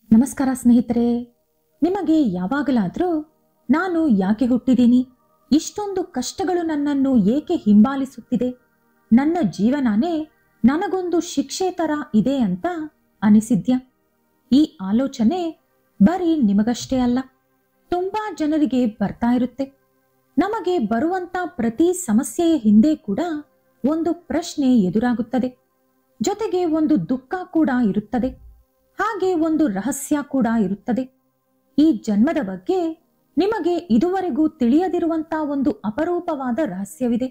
ನಮಸ್ಕಾರ ಸ್ನೇಹಿತರೆ, ನಿಮಗೆ ಯಾವಾಗಲಾದರೂ ನಾನು ಯಾಕೆ ಹುಟ್ಟಿದ್ದೀನಿ, ಇಷ್ಟೊಂದು ಕಷ್ಟಗಳು ನನ್ನನ್ನು ಏಕೆ ಹಿಂಬಾಲಿಸುತ್ತಿದೆ, ನನ್ನ ಜೀವನನೇ ನನಗೊಂದು ಶಿಕ್ಷೆ ತರ ಇದೆ ಅಂತ ಅನಿಸಿದ್ಯಾ? ಈ ಆಲೋಚನೆ ಬರೀ ನಿಮಗಷ್ಟೇ ಅಲ್ಲ, ತುಂಬಾ ಜನರಿಗೆ ಬರ್ತಾ ಇರುತ್ತೆ. ನಮಗೆ ಬರುವಂತ ಪ್ರತಿ ಸಮಸ್ಯೆಯ ಹಿಂದೆ ಕೂಡ ಒಂದು ಪ್ರಶ್ನೆ ಎದುರಾಗುತ್ತದೆ, ಜೊತೆಗೆ ಒಂದು ದುಃಖ ಕೂಡ ಇರುತ್ತದೆ, ಹಾಗೆ ಒಂದು ರಹಸ್ಯ ಕೂಡ ಇರುತ್ತದೆ. ಈ ಜನ್ಮದ ಬಗ್ಗೆ ನಿಮಗೆ ಇದುವರೆಗೂ ತಿಳಿಯದಿರುವಂತ ಒಂದು ಅಪರೂಪವಾದ ರಹಸ್ಯವಿದೆ.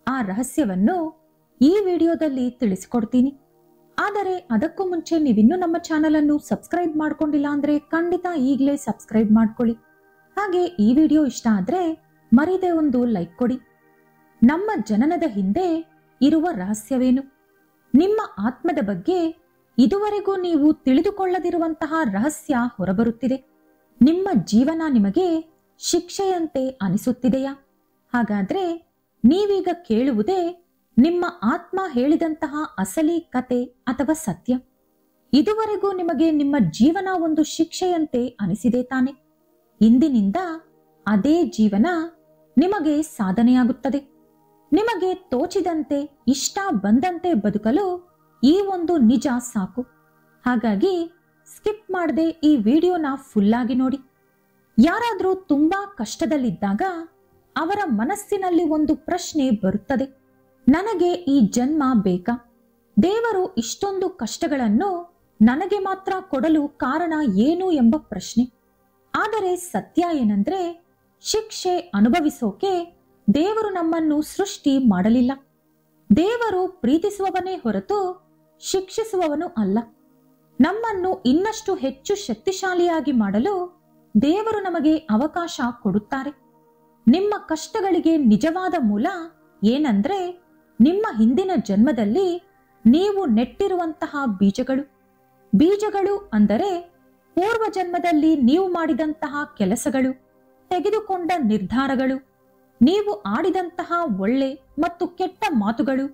ಆ ರಹಸ್ಯವನ್ನು ಈ ವಿಡಿಯೋದಲ್ಲಿ ತಿಳಿಸಿಕೊಡ್ತೀನಿ. ಆದರೆ ಅದಕ್ಕೂ ಮುಂಚೆ ನೀವಿನ್ನೂ ನಮ್ಮ ಚಾನೆಲ್ ಅನ್ನು ಸಬ್ಸ್ಕ್ರೈಬ್ ಮಾಡ್ಕೊಂಡಿಲ್ಲ ಅಂದ್ರೆ ಖಂಡಿತ ಈಗಲೇ ಸಬ್ಸ್ಕ್ರೈಬ್ ಮಾಡ್ಕೊಳ್ಳಿ. ಹಾಗೆ ಈ ವಿಡಿಯೋ ಇಷ್ಟ ಆದ್ರೆ ಮರೀದೆ ಒಂದು ಲೈಕ್ ಕೊಡಿ. ನಮ್ಮ ಜನನದ ಹಿಂದೆ ಇರುವ ರಹಸ್ಯವೇನು? ನಿಮ್ಮ ಆತ್ಮದ ಬಗ್ಗೆ ಇದುವರೆಗೂ ನೀವು ತಿಳಿದುಕೊಳ್ಳದಿರುವಂತಹ ರಹಸ್ಯ ಹೊರಬರುತ್ತಿದೆ. ನಿಮ್ಮ ಜೀವನ ನಿಮಗೆ ಶಿಕ್ಷೆಯಂತೆ ಅನಿಸುತ್ತಿದೆಯಾ? ಹಾಗಾದ್ರೆ ನೀವೀಗ ಕೇಳುವುದೇ ನಿಮ್ಮ ಆತ್ಮ ಹೇಳಿದಂತಹ ಅಸಲಿ ಕತೆ ಅಥವಾ ಸತ್ಯ? ಇದುವರೆಗೂ ನಿಮಗೆ ನಿಮ್ಮ ಜೀವನ ಒಂದು ಶಿಕ್ಷೆಯಂತೆ ಅನಿಸಿದೆ ತಾನೆ? ಇಂದಿನಿಂದ ಅದೇ ಜೀವನ ನಿಮಗೆ ಸಾಧನೆಯಾಗುತ್ತದೆ. ನಿಮಗೆ ತೋಚಿದಂತೆ ಇಷ್ಟ ಬಂದಂತೆ ಬದುಕಲು ಈ ಒಂದು ನಿಜ ಸಾಕು. ಹಾಗಾಗಿ ಸ್ಕಿಪ್ ಮಾಡದೆ ಈ ವಿಡಿಯೋನ ಫುಲ್ ಆಗಿ ನೋಡಿ. ಯಾರಾದ್ರೂ ತುಂಬಾ ಕಷ್ಟದಲ್ಲಿದ್ದಾಗ ಅವರ ಮನಸ್ಸಿನಲ್ಲಿ ಒಂದು ಪ್ರಶ್ನೆ ಬರುತ್ತದೆ, ನನಗೆ ಈ ಜನ್ಮ ಬೇಕಾ? ದೇವರು ಇಷ್ಟೊಂದು ಕಷ್ಟಗಳನ್ನು ನನಗೆ ಮಾತ್ರ ಕೊಡಲು ಕಾರಣ ಏನು ಎಂಬ ಪ್ರಶ್ನೆ. ಆದರೆ ಸತ್ಯ ಏನಂದ್ರೆ, ಶಿಕ್ಷೆ ಅನುಭವಿಸೋಕೆ ದೇವರು ನಮ್ಮನ್ನು ಸೃಷ್ಟಿ ಮಾಡಲಿಲ್ಲ. ದೇವರು ಪ್ರೀತಿಸುವವನೇ ಹೊರತು ಶಿಕ್ಷಿಸುವವನು ಅಲ್ಲ. ನಮ್ಮನ್ನು ಇನ್ನಷ್ಟು ಹೆಚ್ಚು ಶಕ್ತಿಶಾಲಿಯಾಗಿ ಮಾಡಲು ದೇವರು ನಮಗೆ ಅವಕಾಶ ಕೊಡುತ್ತಾರೆ. ನಿಮ್ಮ ಕಷ್ಟಗಳಿಗೆ ನಿಜವಾದ ಮೂಲ ಏನಂದ್ರೆ, ನಿಮ್ಮ ಹಿಂದಿನ ಜನ್ಮದಲ್ಲಿ ನೀವು ನೆಟ್ಟಿರುವಂತಹ ಬೀಜಗಳು. ಬೀಜಗಳು ಅಂದರೆ ಪೂರ್ವ ಜನ್ಮದಲ್ಲಿ ನೀವು ಮಾಡಿದಂತಹ ಕೆಲಸಗಳು, ತೆಗೆದುಕೊಂಡ ನಿರ್ಧಾರಗಳು, ನೀವು ಆಡಿದಂತಹ ಒಳ್ಳೆ ಮತ್ತು ಕೆಟ್ಟ ಮಾತುಗಳು,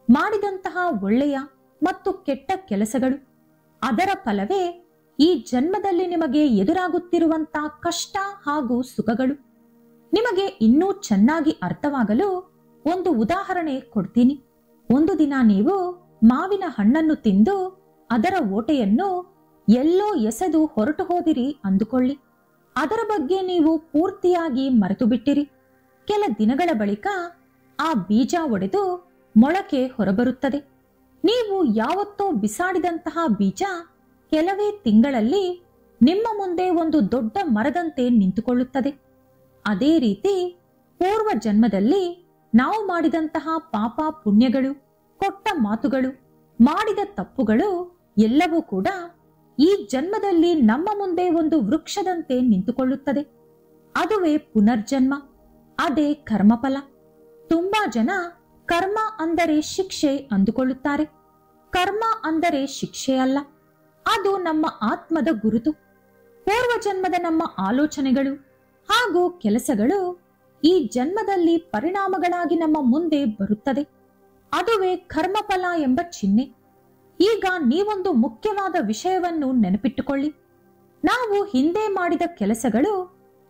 ಮಾಡಿದಂತಹ ಒಳ್ಳೆಯ ಮತ್ತು ಕೆಟ್ಟ ಕೆಲಸಗಳು, ಅದರ ಫಲವೇ ಈ ಜನ್ಮದಲ್ಲಿ ನಿಮಗೆ ಎದುರಾಗುತ್ತಿರುವಂತಹ ಕಷ್ಟ ಹಾಗೂ ಸುಖಗಳು. ನಿಮಗೆ ಇನ್ನೂ ಚೆನ್ನಾಗಿ ಅರ್ಥವಾಗಲು ಒಂದು ಉದಾಹರಣೆ ಕೊಡ್ತೀನಿ. ಒಂದು ದಿನ ನೀವು ಮಾವಿನ ಹಣ್ಣನ್ನು ತಿಂದು ಅದರ ಓಟೆಯನ್ನು ಎಲ್ಲೋ ಎಸೆದು ಹೊರಟು ಹೋದಿರಿ ಅಂದುಕೊಳ್ಳಿ. ಅದರ ಬಗ್ಗೆ ನೀವು ಪೂರ್ತಿಯಾಗಿ ಮರೆತು ಬಿಟ್ಟಿರಿ. ಕೆಲ ದಿನಗಳ ಬಳಿಕ ಆ ಬೀಜ ಒಡೆದು ಮೊಳಕೆ ಹೊರಬರುತ್ತದೆ. ನೀವು ಯಾವತ್ತೋ ಬಿಸಾಡಿದಂತಹ ಬೀಜ ಕೆಲವೇ ತಿಂಗಳಲ್ಲಿ ನಿಮ್ಮ ಮುಂದೆ ಒಂದು ದೊಡ್ಡ ಮರದಂತೆ ನಿಂತುಕೊಳ್ಳುತ್ತದೆ. ಅದೇ ರೀತಿ ಪೂರ್ವ ಜನ್ಮದಲ್ಲಿ ನಾವು ಮಾಡಿದಂತಹ ಪಾಪ ಪುಣ್ಯಗಳು, ಕೊಟ್ಟ ಮಾತುಗಳು, ಮಾಡಿದ ತಪ್ಪುಗಳು ಎಲ್ಲವೂ ಕೂಡ ಈ ಜನ್ಮದಲ್ಲಿ ನಮ್ಮ ಮುಂದೆ ಒಂದು ವೃಕ್ಷದಂತೆ ನಿಂತುಕೊಳ್ಳುತ್ತದೆ. ಅದುವೇ ಪುನರ್ಜನ್ಮ, ಅದೇ ಕರ್ಮಫಲ. ತುಂಬಾ ಜನ ಕರ್ಮ ಅಂದರೆ ಶಿಕ್ಷೆ ಅಂದುಕೊಳ್ಳುತ್ತಾರೆ. ಕರ್ಮ ಅಂದರೆ ಶಿಕ್ಷೆ ಅಲ್ಲ, ಅದು ನಮ್ಮ ಆತ್ಮದ ಗುರುತು. ಪೂರ್ವ ಜನ್ಮದ ನಮ್ಮ ಆಲೋಚನೆಗಳು ಹಾಗೂ ಕೆಲಸಗಳು ಈ ಜನ್ಮದಲ್ಲಿ ಪರಿಣಾಮಗಳಾಗಿ ನಮ್ಮ ಮುಂದೆ ಬರುತ್ತದೆ. ಅದುವೇ ಕರ್ಮಫಲ ಎಂಬ ಚಿಹ್ನೆ. ಈಗ ನೀವೊಂದು ಮುಖ್ಯವಾದ ವಿಷಯವನ್ನು ನೆನಪಿಟ್ಟುಕೊಳ್ಳಿ. ನಾವು ಹಿಂದೆ ಮಾಡಿದ ಕೆಲಸಗಳು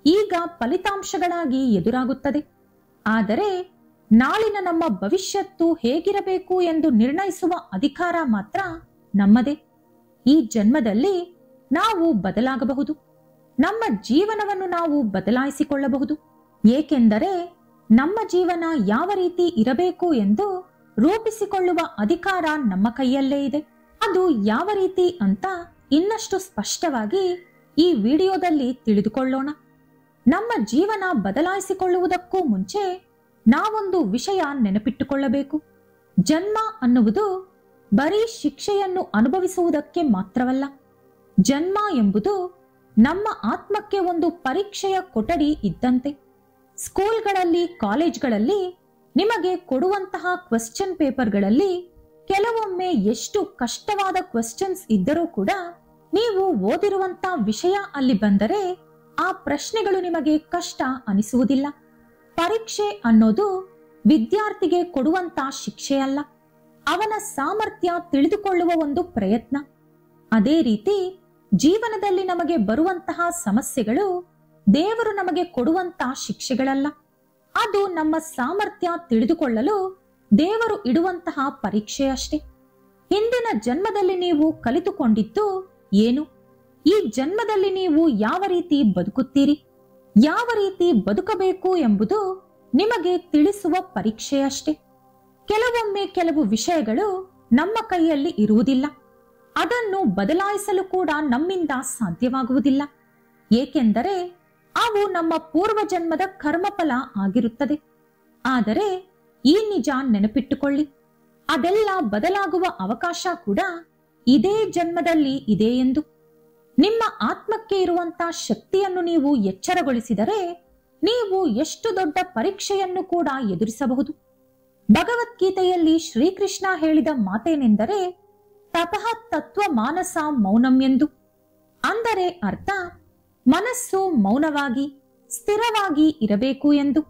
ಈಗ ಫಲಿತಾಂಶಗಳಾಗಿ ಎದುರಾಗುತ್ತದೆ. ಆದರೆ ನಾಳಿನ ನಮ್ಮ ಭವಿಷ್ಯತ್ತು ಹೇಗಿರಬೇಕು ಎಂದು ನಿರ್ಣಯಿಸುವ ಅಧಿಕಾರ ಮಾತ್ರ ನಮ್ಮದೇ. ಈ ಜನ್ಮದಲ್ಲಿ ನಾವು ಬದಲಾಗಬಹುದು. ನಮ್ಮ ಜೀವನವನ್ನು ನಾವು ಬದಲಾಯಿಸಿಕೊಳ್ಳಬಹುದು. ಏಕೆಂದರೆ ನಮ್ಮ ಜೀವನ ಯಾವ ರೀತಿ ಇರಬೇಕು ಎಂದು ರೂಪಿಸಿಕೊಳ್ಳುವ ಅಧಿಕಾರ ನಮ್ಮ ಕೈಯಲ್ಲೇ ಇದೆ. ಅದು ಯಾವ ರೀತಿ ಅಂತ ಇನ್ನಷ್ಟು ಸ್ಪಷ್ಟವಾಗಿ ಈ ವಿಡಿಯೋದಲ್ಲಿ ತಿಳಿದುಕೊಳ್ಳೋಣ. ನಮ್ಮ ಜೀವನ ಬದಲಾಯಿಸಿಕೊಳ್ಳುವುದಕ್ಕೂ ಮುಂಚೆ ನಾವೊಂದು ವಿಷಯ ನೆನಪಿಟ್ಟುಕೊಳ್ಳಬೇಕು. ಜನ್ಮ ಅನ್ನುವುದು ಬರೀ ಶಿಕ್ಷೆಯನ್ನು ಅನುಭವಿಸುವುದಕ್ಕೆ ಮಾತ್ರವಲ್ಲ. ಜನ್ಮ ಎಂಬುದು ನಮ್ಮ ಆತ್ಮಕ್ಕೆ ಒಂದು ಪರೀಕ್ಷೆಯ ಕೊಠಡಿ ಇದ್ದಂತೆ. ಸ್ಕೂಲ್ಗಳಲ್ಲಿ, ಕಾಲೇಜ್ಗಳಲ್ಲಿ ನಿಮಗೆ ಕೊಡುವಂತಹ ಕ್ವೆಶ್ಚನ್ ಪೇಪರ್ಗಳಲ್ಲಿ ಕೆಲವೊಮ್ಮೆ ಎಷ್ಟು ಕಷ್ಟವಾದ ಕ್ವೆಶ್ಚನ್ಸ್ ಇದ್ದರೂ ಕೂಡ ನೀವು ಓದಿರುವಂತಹ ವಿಷಯ ಅಲ್ಲಿ ಬಂದರೆ ಆ ಪ್ರಶ್ನೆಗಳು ನಿಮಗೆ ಕಷ್ಟ ಅನಿಸುವುದಿಲ್ಲ. ಪರೀಕ್ಷೆ ಅನ್ನೋದು ವಿದ್ಯಾರ್ಥಿಗೆ ಕೊಡುವಂತ ಶಿಕ್ಷೆ ಅಲ್ಲ, ಅವನ ಸಾಮರ್ಥ್ಯ ತಿಳಿದುಕೊಳ್ಳುವ ಒಂದು ಪ್ರಯತ್ನ. ಅದೇ ರೀತಿ ಜೀವನದಲ್ಲಿ ನಮಗೆ ಬರುವಂತಹ ಸಮಸ್ಯೆಗಳು ದೇವರು ನಮಗೆ ಕೊಡುವಂತಹ ಶಿಕ್ಷೆಗಳಲ್ಲ. ಅದು ನಮ್ಮ ಸಾಮರ್ಥ್ಯ ತಿಳಿದುಕೊಳ್ಳಲು ದೇವರು ಇಡುವಂತಹ ಪರೀಕ್ಷೆಯಷ್ಟೇ. ಹಿಂದಿನ ಜನ್ಮದಲ್ಲಿ ನೀವು ಕಲಿತುಕೊಂಡಿದ್ದು ಏನು? ಈ ಜನ್ಮದಲ್ಲಿ ನೀವು ಯಾವ ರೀತಿ ಬದುಕುತ್ತೀರಿ, ಯಾವ ರೀತಿ ಬದುಕಬೇಕು ಎಂಬುದು ನಿಮಗೆ ತಿಳಿಸುವ ಪರೀಕ್ಷೆಯಷ್ಟೇ. ಕೆಲವೊಮ್ಮೆ ಕೆಲವು ವಿಷಯಗಳು ನಮ್ಮ ಕೈಯಲ್ಲಿ ಇರುವುದಿಲ್ಲ. ಅದನ್ನು ಬದಲಾಯಿಸಲು ಕೂಡ ನಮ್ಮಿಂದ ಸಾಧ್ಯವಾಗುವುದಿಲ್ಲ. ಏಕೆಂದರೆ ಅವು ನಮ್ಮ ಪೂರ್ವಜನ್ಮದ ಕರ್ಮಫಲ ಆಗಿರುತ್ತದೆ. ಆದರೆ ಈ ನಿಜ ನೆನಪಿಟ್ಟುಕೊಳ್ಳಿ, ಅದೆಲ್ಲ ಬದಲಾಗುವ ಅವಕಾಶ ಕೂಡ ಇದೇ ಜನ್ಮದಲ್ಲಿ ಇದೆ ಎಂದು. ನಿಮ್ಮ ಆತ್ಮಕ್ಕೆ ಇರುವಂತಹ ಶಕ್ತಿಯನ್ನು ನೀವು ಎಚ್ಚರಗೊಳಿಸಿದರೆ ನೀವು ಎಷ್ಟು ದೊಡ್ಡ ಪರೀಕ್ಷೆಯನ್ನು ಕೂಡ ಎದುರಿಸಬಹುದು. ಭಗವದ್ಗೀತೆಯಲ್ಲಿ ಶ್ರೀಕೃಷ್ಣ ಹೇಳಿದ ಮಾತೇನೆಂದರೆ ತಪಃ ತತ್ವ ಮಾನಸ ಮೌನಂ ಎಂದು. ಅಂದರೆ ಅರ್ಥ ಮನಸ್ಸು ಮೌನವಾಗಿ ಸ್ಥಿರವಾಗಿ ಇರಬೇಕು ಎಂದು.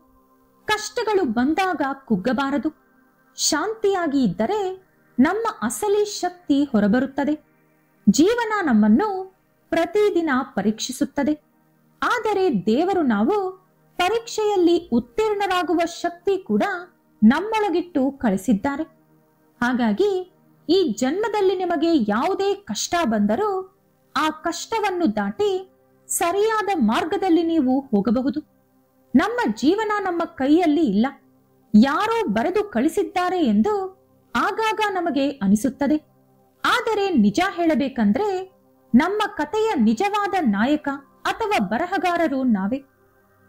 ಕಷ್ಟಗಳು ಬಂದಾಗ ಕುಗ್ಗಬಾರದು. ಶಾಂತಿಯಾಗಿ ಇದ್ದರೆ ನಮ್ಮ ಅಸಲಿ ಶಕ್ತಿ ಹೊರಬರುತ್ತದೆ. ಜೀವನ ನಮ್ಮನ್ನು ಪ್ರತಿದಿನ ಪರೀಕ್ಷಿಸುತ್ತದೆ. ಆದರೆ ದೇವರು ನಾವು ಪರೀಕ್ಷೆಯಲ್ಲಿ ಉತ್ತೀರ್ಣರಾಗುವ ಶಕ್ತಿ ಕೂಡ ನಮ್ಮೊಳಗಿಟ್ಟು ಕಳಿಸಿದ್ದಾರೆ. ಹಾಗಾಗಿ ಈ ಜನ್ಮದಲ್ಲಿ ನಿಮಗೆ ಯಾವುದೇ ಕಷ್ಟ ಬಂದರೂ ಆ ಕಷ್ಟವನ್ನು ದಾಟಿ ಸರಿಯಾದ ಮಾರ್ಗದಲ್ಲಿ ನೀವು ಹೋಗಬಹುದು. ನಮ್ಮ ಜೀವನ ನಮ್ಮ ಕೈಯಲ್ಲಿ ಇಲ್ಲ, ಯಾರೋ ಬರೆದು ಕಳಿಸಿದ್ದಾರೆ ಎಂದು ಆಗಾಗ ನಮಗೆ ಅನಿಸುತ್ತದೆ. ಆದರೆ ನಿಜ ಹೇಳಬೇಕಂದ್ರೆ ನಮ್ಮ ಕಥೆಯ ನಿಜವಾದ ನಾಯಕ ಅಥವಾ ಬರಹಗಾರರು ನಾವೇ.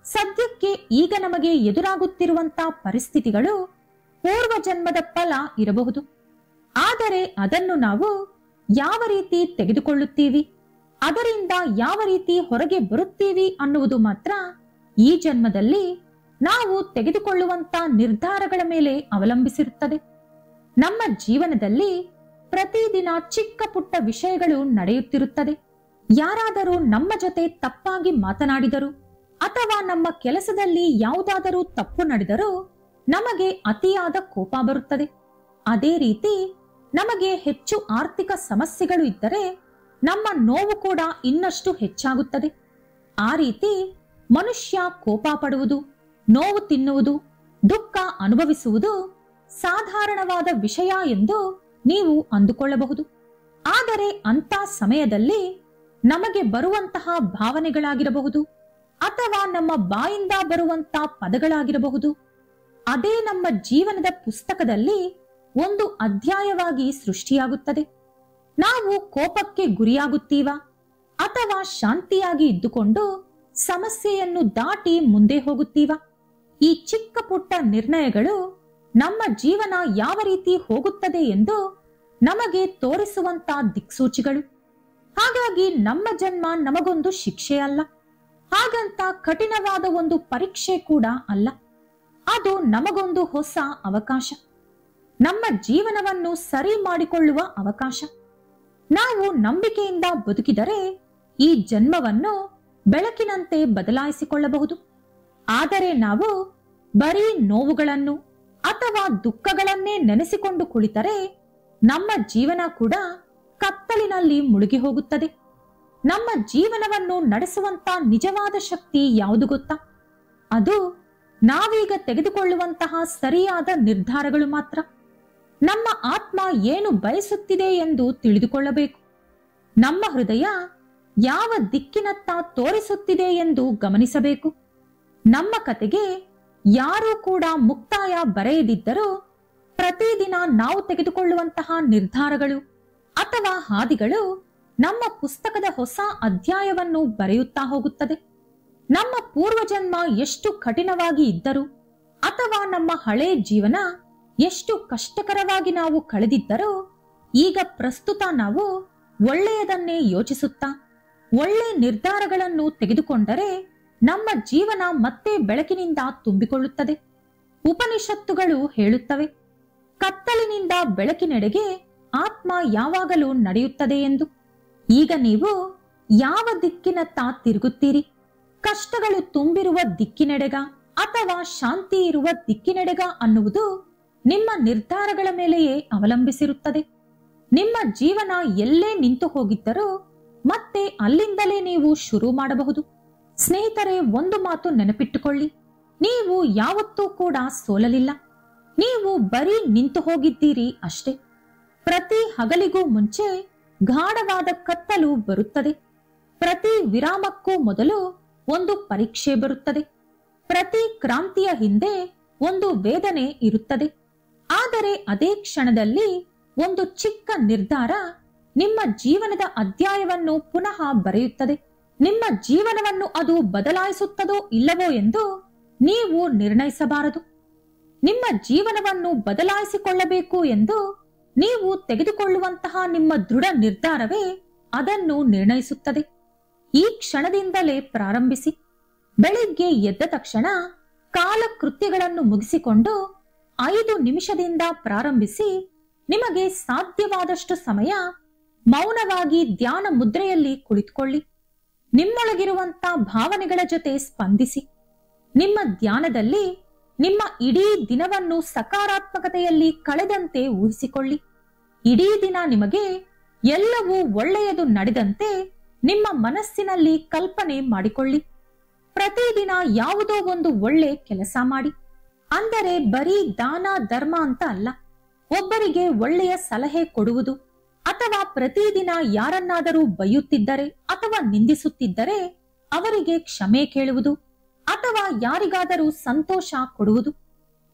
ಸದ್ಯಕ್ಕೆ ಈಗ ನಮಗೆ ಎದುರಾಗುತ್ತಿರುವಂತಹ ಪರಿಸ್ಥಿತಿಗಳು ಪೂರ್ವ ಜನ್ಮದ ಫಲ ಇರಬಹುದು. ಆದರೆ ಅದನ್ನು ನಾವು ಯಾವ ರೀತಿ ತೆಗೆದುಕೊಳ್ಳುತ್ತೀವಿ, ಅದರಿಂದ ಯಾವ ರೀತಿ ಹೊರಗೆ ಬರುತ್ತೀವಿ ಅನ್ನುವುದು ಮಾತ್ರ ಈ ಜನ್ಮದಲ್ಲಿ ನಾವು ತೆಗೆದುಕೊಳ್ಳುವಂತ ನಿರ್ಧಾರಗಳ ಮೇಲೆ ಅವಲಂಬಿಸಿರುತ್ತದೆ. ನಮ್ಮ ಜೀವನದಲ್ಲಿ ಪ್ರತಿದಿನ ಚಿಕ್ಕ ಪುಟ್ಟ ವಿಷಯಗಳು ನಡೆಯುತ್ತಿರುತ್ತದೆ. ಯಾರಾದರೂ ನಮ್ಮ ಜೊತೆ ತಪ್ಪಾಗಿ ಮಾತನಾಡಿದರು ಅಥವಾ ನಮ್ಮ ಕೆಲಸದಲ್ಲಿ ಯಾವುದಾದರೂ ತಪ್ಪು ನಡೆದರೂ ನಮಗೆ ಅತಿಯಾದ ಕೋಪ ಬರುತ್ತದೆ. ಅದೇ ರೀತಿ ನಮಗೆ ಹೆಚ್ಚು ಆರ್ಥಿಕ ಸಮಸ್ಯೆಗಳು ಇದ್ದರೆ ನಮ್ಮ ನೋವು ಕೂಡ ಇನ್ನಷ್ಟು ಹೆಚ್ಚಾಗುತ್ತದೆ. ಆ ರೀತಿ ಮನುಷ್ಯ ಕೋಪ ಪಡುವುದು, ನೋವು ತಿನ್ನುವುದು, ದುಃಖ ಅನುಭವಿಸುವುದು ಸಾಧಾರಣವಾದ ವಿಷಯ ಎಂದು ನೀವು ಅಂದುಕೊಳ್ಳಬಹುದು. ಆದರೆ ಅಂತ ಸಮಯದಲ್ಲಿ ನಮಗೆ ಬರುವಂತಹ ಭಾವನೆಗಳಾಗಿರಬಹುದು ಅಥವಾ ನಮ್ಮ ಬಾಯಿಂದ ಬರುವಂತಹ ಪದಗಳಾಗಿರಬಹುದು, ಅದೇ ನಮ್ಮ ಜೀವನದ ಪುಸ್ತಕದಲ್ಲಿ ಒಂದು ಅಧ್ಯಾಯವಾಗಿ ಸೃಷ್ಟಿಯಾಗುತ್ತದೆ. ನಾವು ಕೋಪಕ್ಕೆ ಗುರಿಯಾಗುತ್ತೀವಾ ಅಥವಾ ಶಾಂತಿಯಾಗಿ ಇದ್ದುಕೊಂಡು ಸಮಸ್ಯೆಯನ್ನು ದಾಟಿ ಮುಂದೆ ಹೋಗುತ್ತೀವಾ? ಈ ಚಿಕ್ಕ ಪುಟ್ಟ ನಿರ್ಣಯಗಳು ನಮ್ಮ ಜೀವನ ಯಾವ ರೀತಿ ಹೋಗುತ್ತದೆ ಎಂದು ನಮಗೆ ತೋರಿಸುವಂತ ದಿಕ್ಸೂಚಿಗಳು. ಹಾಗಾಗಿ ನಮ್ಮ ಜನ್ಮ ನಮಗೊಂದು ಶಿಕ್ಷೆ ಅಲ್ಲ, ಹಾಗಂತ ಕಠಿಣವಾದ ಒಂದು ಪರೀಕ್ಷೆ ಕೂಡ ಅಲ್ಲ. ಅದು ನಮಗೊಂದು ಹೊಸ ಅವಕಾಶ, ನಮ್ಮ ಜೀವನವನ್ನು ಸರಿ ಮಾಡಿಕೊಳ್ಳುವ ಅವಕಾಶ. ನಾವು ನಂಬಿಕೆಯಿಂದ ಬದುಕಿದರೆ ಈ ಜನ್ಮವನ್ನು ಬೆಳಕಿನಂತೆ ಬದಲಾಯಿಸಿಕೊಳ್ಳಬಹುದು. ಆದರೆ ನಾವು ಬರೀ ನೋವುಗಳನ್ನು ಅಥವಾ ದುಃಖಗಳನ್ನೇ ನೆನೆಸಿಕೊಂಡು ಕುಳಿತರೆ ನಮ್ಮ ಜೀವನ ಕೂಡ ಕತ್ತಲಿನಲ್ಲಿ ಮುಳುಗಿ ಹೋಗುತ್ತದೆ. ನಮ್ಮ ಜೀವನವನ್ನು ನಡೆಸುವಂತ ನಿಜವಾದ ಶಕ್ತಿ ಯಾವುದು ಗೊತ್ತಾ? ಅದು ನಾವೀಗ ತೆಗೆದುಕೊಳ್ಳುವಂತಹ ಸರಿಯಾದ ನಿರ್ಧಾರಗಳು ಮಾತ್ರ. ನಮ್ಮ ಆತ್ಮ ಏನು ಬಯಸುತ್ತಿದೆ ಎಂದು ತಿಳಿದುಕೊಳ್ಳಬೇಕು. ನಮ್ಮ ಹೃದಯ ಯಾವ ದಿಕ್ಕಿನತ್ತ ತೋರಿಸುತ್ತಿದೆ ಎಂದು ಗಮನಿಸಬೇಕು. ನಮ್ಮ ಕತೆಗೆ ಯಾರೂ ಕೂಡ ಮುಕ್ತಾಯ ಬರೆಯದಿದ್ದರೂ ಪ್ರತಿದಿನ ನಾವು ತೆಗೆದುಕೊಳ್ಳುವಂತಹ ನಿರ್ಧಾರಗಳು ಅಥವಾ ಹಾದಿಗಳು ನಮ್ಮ ಪುಸ್ತಕದ ಹೊಸ ಅಧ್ಯಾಯವನ್ನು ಬರೆಯುತ್ತಾ ಹೋಗುತ್ತದೆ. ನಮ್ಮ ಪೂರ್ವಜನ್ಮ ಎಷ್ಟು ಕಠಿಣವಾಗಿ ಇದ್ದರು ಅಥವಾ ನಮ್ಮ ಹಳೆ ಜೀವನ ಎಷ್ಟು ಕಷ್ಟಕರವಾಗಿ ನಾವು ಕಳೆದಿದ್ದರೋ ಈಗ ಪ್ರಸ್ತುತ ನಾವು ಒಳ್ಳೆಯದನ್ನೇ ಯೋಚಿಸುತ್ತಾ ಒಳ್ಳೆ ನಿರ್ಧಾರಗಳನ್ನು ತೆಗೆದುಕೊಂಡರೆ ನಮ್ಮ ಜೀವನ ಮತ್ತೆ ಬೆಳಕಿನಿಂದ ತುಂಬಿಕೊಳ್ಳುತ್ತದೆ. ಉಪನಿಷತ್ತುಗಳು ಹೇಳುತ್ತವೆ, ಕತ್ತಲಿನಿಂದ ಬೆಳಕಿನೆಡೆಗೆ ಆತ್ಮ ಯಾವಾಗಲೂ ನಡೆಯುತ್ತದೆ ಎಂದು. ಈಗ ನೀವು ಯಾವ ದಿಕ್ಕಿನತ್ತ ತಿರುಗುತ್ತೀರಿ? ಕಷ್ಟಗಳು ತುಂಬಿರುವ ದಿಕ್ಕಿನೆಡೆಗ ಅಥವಾ ಶಾಂತಿ ಇರುವ ದಿಕ್ಕಿನೆಡೆಗ ಅನ್ನುವುದು ನಿಮ್ಮ ನಿರ್ಧಾರಗಳ ಮೇಲೆಯೇ ಅವಲಂಬಿಸಿರುತ್ತದೆ. ನಿಮ್ಮ ಜೀವನ ಎಲ್ಲೇ ನಿಂತು ಹೋಗಿದ್ದರೂ ಮತ್ತೆ ಅಲ್ಲಿಂದಲೇ ನೀವು ಶುರು ಮಾಡಬಹುದು. ಸ್ನೇಹಿತರೆ, ಒಂದು ಮಾತು ನೆನಪಿಟ್ಟುಕೊಳ್ಳಿ, ನೀವು ಯಾವತ್ತೂ ಕೂಡ ಸೋಲಲಿಲ್ಲ. ನೀವು ಬರೀ ನಿಂತು ಹೋಗಿದ್ದೀರಿ ಅಷ್ಟೇ. ಪ್ರತಿ ಹಗಲಿಗೂ ಮುಂಚೆ ಗಾಢವಾದ ಕತ್ತಲು ಬರುತ್ತದೆ. ಪ್ರತಿ ವಿರಾಮಕ್ಕೂ ಮೊದಲು ಒಂದು ಪರೀಕ್ಷೆ ಬರುತ್ತದೆ. ಪ್ರತಿ ಕ್ರಾಂತಿಯ ಹಿಂದೆ ಒಂದು ವೇದನೆ ಇರುತ್ತದೆ. ಆದರೆ ಅದೇ ಕ್ಷಣದಲ್ಲಿ ಒಂದು ಚಿಕ್ಕ ನಿರ್ಧಾರ ನಿಮ್ಮ ಜೀವನದ ಅಧ್ಯಾಯವನ್ನು ಪುನಃ ಬರೆಯುತ್ತದೆ. ನಿಮ್ಮ ಜೀವನವನ್ನು ಅದು ಬದಲಾಯಿಸುತ್ತದೋ ಇಲ್ಲವೋ ಎಂದು ನೀವು ನಿರ್ಣಯಿಸಬಾರದು. ನಿಮ್ಮ ಜೀವನವನ್ನು ಬದಲಾಯಿಸಿಕೊಳ್ಳಬೇಕು ಎಂದು ನೀವು ತೆಗೆದುಕೊಳ್ಳುವಂತಹ ನಿಮ್ಮ ದೃಢ ನಿರ್ಧಾರವೇ ಅದನ್ನು ನಿರ್ಣಯಿಸುತ್ತದೆ. ಈ ಕ್ಷಣದಿಂದಲೇ ಪ್ರಾರಂಭಿಸಿ. ಬೆಳಿಗ್ಗೆ ಎದ್ದ ತಕ್ಷಣ ಕಾಲಕೃತ್ಯಗಳನ್ನು ಮುಗಿಸಿಕೊಂಡು 5 ನಿಮಿಷದಿಂದ ಪ್ರಾರಂಭಿಸಿ. ನಿಮಗೆ ಸಾಧ್ಯವಾದಷ್ಟು ಸಮಯ ಮೌನವಾಗಿ ಧ್ಯಾನ ಮುದ್ರೆಯಲ್ಲಿ ಕುಳಿತುಕೊಳ್ಳಿ. ನಿಮ್ಮೊಳಗಿರುವಂತ ಭಾವನೆಗಳ ಜೊತೆ ಸ್ಪಂದಿಸಿ. ನಿಮ್ಮ ಧ್ಯಾನದಲ್ಲಿ ನಿಮ್ಮ ಇಡೀ ದಿನವನ್ನು ಸಕಾರಾತ್ಮಕತೆಯಲ್ಲಿ ಕಳೆದಂತೆ ಊಹಿಸಿಕೊಳ್ಳಿ. ಇಡೀ ದಿನ ನಿಮಗೆ ಎಲ್ಲವೂ ಒಳ್ಳೆಯದು ನಡೆದಂತೆ ನಿಮ್ಮ ಮನಸ್ಸಿನಲ್ಲಿ ಕಲ್ಪನೆ ಮಾಡಿಕೊಳ್ಳಿ. ಪ್ರತಿದಿನ ಯಾವುದೋ ಒಂದು ಒಳ್ಳೆ ಕೆಲಸ ಮಾಡಿ. ಅಂದರೆ ಬರೀ ದಾನ ಧರ್ಮ ಅಂತ ಅಲ್ಲ, ಒಬ್ಬರಿಗೆ ಒಳ್ಳೆಯ ಸಲಹೆ ಕೊಡುವುದು, ಅಥವಾ ಪ್ರತಿದಿನ ಯಾರನ್ನಾದರೂ ಬೈಯುತ್ತಿದ್ದರೆ ಅಥವಾ ನಿಂದಿಸುತ್ತಿದ್ದರೆ ಅವರಿಗೆ ಕ್ಷಮೆ ಕೇಳುವುದು, ಅಥವಾ ಯಾರಿಗಾದರೂ ಸಂತೋಷ ಕೊಡುವುದು.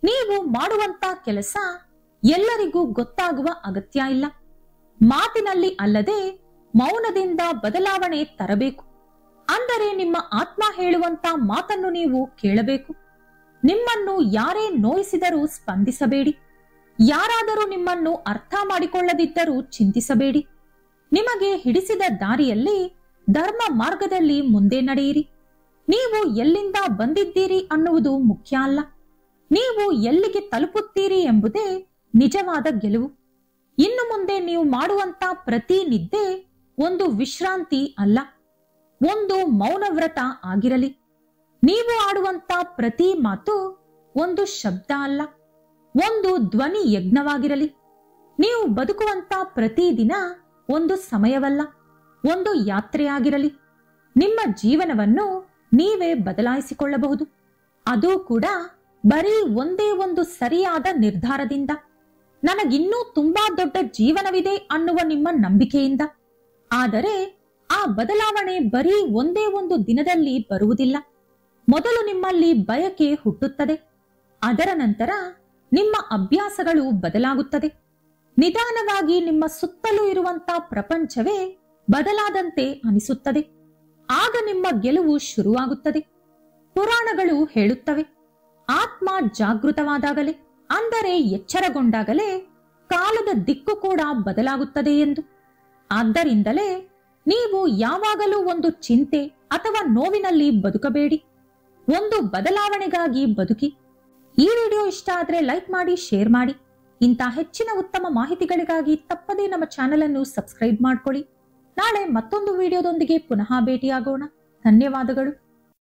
ನೀವು ಮಾಡುವಂತ ಕೆಲಸ ಎಲ್ಲರಿಗೂ ಗೊತ್ತಾಗುವ ಅಗತ್ಯ ಇಲ್ಲ. ಮಾತಿನಲ್ಲಿ ಅಲ್ಲದೆ ಮೌನದಿಂದ ಬದಲಾವಣೆ ತರಬೇಕು. ಅಂದರೆ ನಿಮ್ಮ ಆತ್ಮ ಹೇಳುವಂತ ಮಾತನ್ನು ನೀವು ಕೇಳಬೇಕು. ನಿಮ್ಮನ್ನು ಯಾರೇ ನೋಯಿಸಿದರೂ ಸ್ಪಂದಿಸಬೇಡಿ. ಯಾರಾದರೂ ನಿಮ್ಮನ್ನು ಅರ್ಥ ಮಾಡಿಕೊಳ್ಳದಿದ್ದರೂ ಚಿಂತಿಸಬೇಡಿ. ನಿಮಗೆ ಹಿಡಿಸಿದ ದಾರಿಯಲ್ಲಿ ಧರ್ಮ ಮಾರ್ಗದಲ್ಲಿ ಮುಂದೆ ನಡೆಯಿರಿ. ನೀವು ಎಲ್ಲಿಂದ ಬಂದಿದ್ದೀರಿ ಅನ್ನುವುದು ಮುಖ್ಯ ಅಲ್ಲ, ನೀವು ಎಲ್ಲಿಗೆ ತಲುಪುತ್ತೀರಿ ಎಂಬುದೇ ನಿಜವಾದ ಗೆಲುವು. ಇನ್ನು ಮುಂದೆ ನೀವು ಮಾಡುವಂತ ಪ್ರತಿ ನಿದ್ದೆ ಒಂದು ವಿಶ್ರಾಂತಿ ಅಲ್ಲ, ಒಂದು ಮೌನವ್ರತ ಆಗಿರಲಿ. ನೀವು ಆಡುವಂತ ಪ್ರತಿ ಮಾತು ಒಂದು ಶಬ್ದ ಅಲ್ಲ, ಒಂದು ಧ್ವನಿ ಯಜ್ಞವಾಗಿರಲಿ. ನೀವು ಬದುಕುವಂತ ಪ್ರತಿ ದಿನ ಒಂದು ಸಮಯವಲ್ಲ, ಒಂದು ಯಾತ್ರೆಯಾಗಿರಲಿ. ನಿಮ್ಮ ಜೀವನವನ್ನು ನೀವೇ ಬದಲಾಯಿಸಿಕೊಳ್ಳಬಹುದು. ಅದು ಕೂಡ ಬರೀ ಒಂದೇ ಒಂದು ಸರಿಯಾದ ನಿರ್ಧಾರದಿಂದ. ನನಗಿನ್ನೂ ತುಂಬಾ ದೊಡ್ಡ ಜೀವನವಿದೆ ಅನ್ನುವ ನಿಮ್ಮ ನಂಬಿಕೆಯಿಂದ. ಆದರೆ ಆ ಬದಲಾವಣೆ ಬರೀ ಒಂದೇ ಒಂದು ದಿನದಲ್ಲಿ ಬರುವುದಿಲ್ಲ. ಮೊದಲು ನಿಮ್ಮಲ್ಲಿ ಬಯಕೆ ಹುಟ್ಟುತ್ತದೆ. ಅದರ ನಂತರ ನಿಮ್ಮ ಅಭ್ಯಾಸಗಳು ಬದಲಾಗುತ್ತದೆ. ನಿಧಾನವಾಗಿ ನಿಮ್ಮ ಸುತ್ತಲೂ ಇರುವಂತ ಪ್ರಪಂಚವೇ ಬದಲಾದಂತೆ ಅನಿಸುತ್ತದೆ. ಆಗ ನಿಮ್ಮ ಗೆಲುವು ಶುರುವಾಗುತ್ತದೆ. ಪುರಾಣಗಳು ಹೇಳುತ್ತವೆ, ಆತ್ಮ ಜಾಗೃತವಾದಾಗಲೇ, ಅಂದರೆ ಎಚ್ಚರಗೊಂಡಾಗಲೇ ಕಾಲದ ದಿಕ್ಕು ಕೂಡ ಬದಲಾಗುತ್ತದೆ ಎಂದು. ಆದ್ದರಿಂದಲೇ ನೀವು ಯಾವಾಗಲೂ ಒಂದು ಚಿಂತೆ ಅಥವಾ ನೋವಿನಲ್ಲಿ ಬದುಕಬೇಡಿ. ಒಂದು ಬದಲಾವಣೆಗಾಗಿ ಬದುಕಿ. ಈ ವಿಡಿಯೋ ಇಷ್ಟ ಆದ್ರೆ ಲೈಕ್ ಮಾಡಿ, ಶೇರ್ ಮಾಡಿ. ಇಂಥ ಹೆಚ್ಚಿನ ಉತ್ತಮ ಮಾಹಿತಿಗಳಿಗಾಗಿ ತಪ್ಪದೇ ನಮ್ಮ ಚಾನೆಲ್ ಅನ್ನು ಸಬ್ಸ್ಕ್ರೈಬ್ ಮಾಡ್ಕೊಳ್ಳಿ. ನಾಳೆ ಮತ್ತೊಂದು ವಿಡಿಯೋದೊಂದಿಗೆ ಪುನಃ ಭೇಟಿಯಾಗೋಣ. ಧನ್ಯವಾದಗಳು.